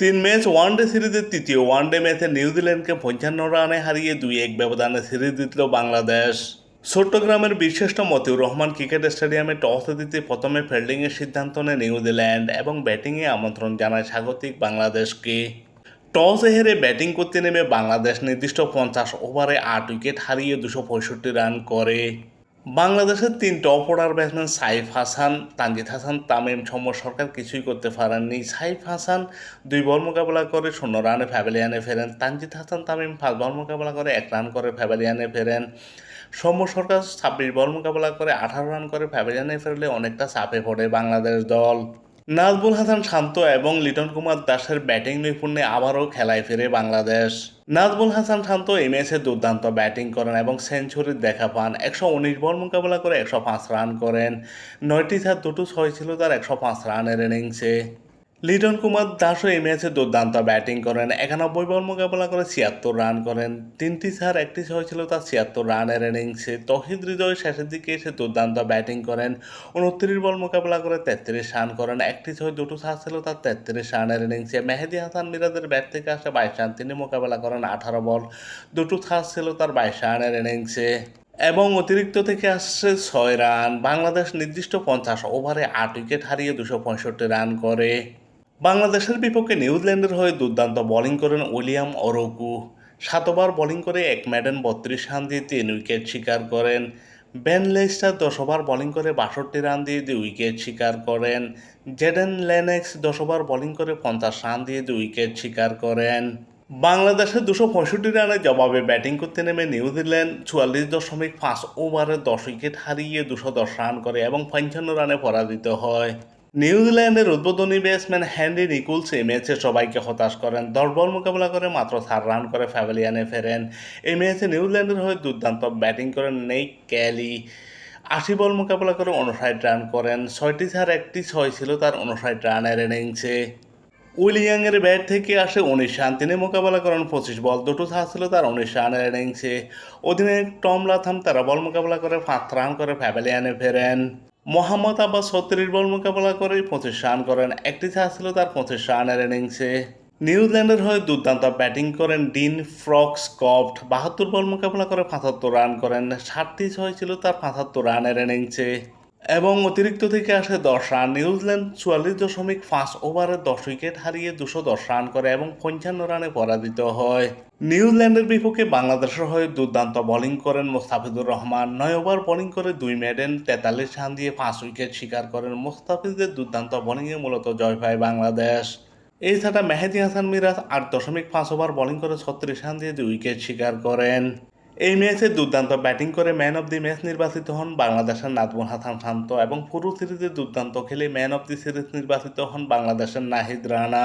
3 match one day সিরিজের তৃতীয় one day ম্যাচে নিউজিল্যান্ডকে 55 রানে হারিয়ে 2-1 ব্যবধানে সিরিজ জিতল বাংলাদেশ। চট্টগ্রামের বীরশ্রেষ্ঠ মতিউর রহমান ক্রিকেট স্টেডিয়ামে টস জিতে প্রথমে ফিল্ডিংয়ের সিদ্ধান্ত নেয় নিউজিল্যান্ড এবং ব্যাটিংয়ে আমন্ত্রণ জানায় স্বাগতিক বাংলাদেশকে। টসে হেরে ব্যাটিং করতে নেমে বাংলাদেশ নির্দিষ্ট 50 ওভারে 8 উইকেট হারিয়ে 265 রান করে। বাংলাদেশের 3 top order batsman Saif Hasan, Tanzid Hasan, Tamim Sarkar কিছুই করতে পারেননি। সাইফ হাসান 2 বল মোকাবেলা করে 0 রানে প্যাভিলিয়নে ফেরেন। তানজিদ হাসান তামিম 5 বল মোকাবেলা করে 1 রান করে প্যাভিলিয়নে ফেরেন। সরকার 26 বল মোকাবেলা করে 18 রান করে প্যাভিলিয়নে ফেরলে অনেকটা চাপে পড়ে বাংলাদেশ দল। নাজমুল হাসান শান্ত এবং লিটন কুমার দাসের ব্যাটিং নৈপুণ্যে আবারও খেলায় ফেরে বাংলাদেশ। নাজমুল হাসান শান্ত এই ম্যাচে দুর্দান্ত ব্যাটিং করেন এবং সেঞ্চুরির দেখা পান। 119 বল মোকাবেলা করে 105 রান করেন। 9টি 4 দুটো 6 ছিল তার 105 রানের ইনিংসে। লিটন কুমার দাসও এই ম্যাচে দুর্দান্ত ব্যাটিং করেন। 91 বল মোকাবেলা করে 76 রান করেন। 3টি 4 1টি 6 ছিল তার 76 রানের ইনিংসে। তৌহিদ হৃদয় শেষের দিকে এসে দুর্দান্ত ব্যাটিং করেন। 29 বল মোকাবেলা করে 33 রান করেন। 1টি 6 দুটো 4 ছিল তার 33 রানের ইনিংসে। মেহেদী হাসান মিরাজের ব্যাট থেকে আসে 22 রান, তিনি মোকাবেলা করেন 18 বল, দুটো 4 ছিল তার 22 রানের ইনিংসে এবং অতিরিক্ত থেকে আসছে 6 রান। বাংলাদেশ নির্দিষ্ট 50 ওভারে 8 উইকেট হারিয়ে 265 রান করে। বাংলাদেশের বিপক্ষে নিউজিল্যান্ডের হয়ে দুর্দান্ত বোলিং করেন উইলিয়াম অরোকু। 7 ওভার বোলিং করে 1 মেডেন 32 রান দিয়ে 3 উইকেট শিকার করেন। বেন লেস্টার 10 ওভার বোলিং করে 62 রান দিয়ে 2 উইকেট শিকার করেন। জেডেন লেনেক্স 10 ওভার বোলিং করে 50 রান দিয়ে 2 উইকেট শিকার করেন। বাংলাদেশের 265 রানের জবাবে ব্যাটিং করতে নেমে নিউজিল্যান্ড 44.5 ওভারে 10 উইকেট হারিয়ে 210 রান করে এবং 55 রানে পরাজিত হয়। নিউজিল্যান্ডের উদ্বোধনী ব্যাটসম্যান হেনরি নিকোলস এই ম্যাচে সবাইকে হতাশ করেন। 10 বল মোকাবেলা করে মাত্র 4 রান করে প্যাভিলিয়নে ফেরেন। এই ম্যাচে নিউজিল্যান্ডের হয়ে দুর্দান্ত ব্যাটিং করেন নেইট ক্যালি। 80 বল মোকাবেলা করে 59 রান করেন। 6টি 4 1টি 6 ছিল তার 59 রানের ইনিংসে। উইলিয়াংয়ের ব্যাট থেকে আসে 19 রান, তিনি মোকাবেলা করেন 25 বল, দুটো 4 ছিল তার 19 রানের ইনিংসে। অধিনায়ক টম লাথাম 13 বল মোকাবেলা করে 5 রান করে প্যাভিলিয়নে ফেরেন। মোহাম্মদ আব্বাস 36 বল মোকাবেলা করে 25 রান করেন। 1টি 4 ছিল তার 25 রানের ইনিংসে। নিউজিল্যান্ডের হয়ে দুর্দান্ত ব্যাটিং করেন ডিন ফ্রক্সকফট। 72 বল মোকাবেলা করে 75 রান করেন। 7টি 6 ছিল তার 75 রানের ইনিংসে এবং অতিরিক্ত থেকে আসে 10 রান। নিউজিল্যান্ড 44.5 ওভারে 10 উইকেট হারিয়ে 210 রান করে এবং 55 রানে পরাজিত হয়। নিউজিল্যান্ডের বিপক্ষে বাংলাদেশের হয়ে দুর্দান্ত বোলিং করেন মোস্তাফিজুর রহমান। 9 ওভার বোলিং করে 2 মেডেন 43 রান দিয়ে 5 উইকেট শিকার করেন। মোস্তাফিজের দুর্দান্ত বোলিংয়ে মূলত জয় পায় বাংলাদেশ। এছাড়া মেহেদী হাসান মিরাজ 8.5 ওভার বোলিং করে 36 রান দিয়ে 2 উইকেট শিকার করেন। এই ম্যাচে দুর্দান্ত ব্যাটিং করে ম্যান অব দি ম্যাচ নির্বাচিত হন বাংলাদেশের নাজমুল হাসান শান্ত এবং পুরো সিরিজে দুর্দান্ত খেলে ম্যান অব দি সিরিজ নির্বাচিত হন বাংলাদেশের নাহিদ রানা।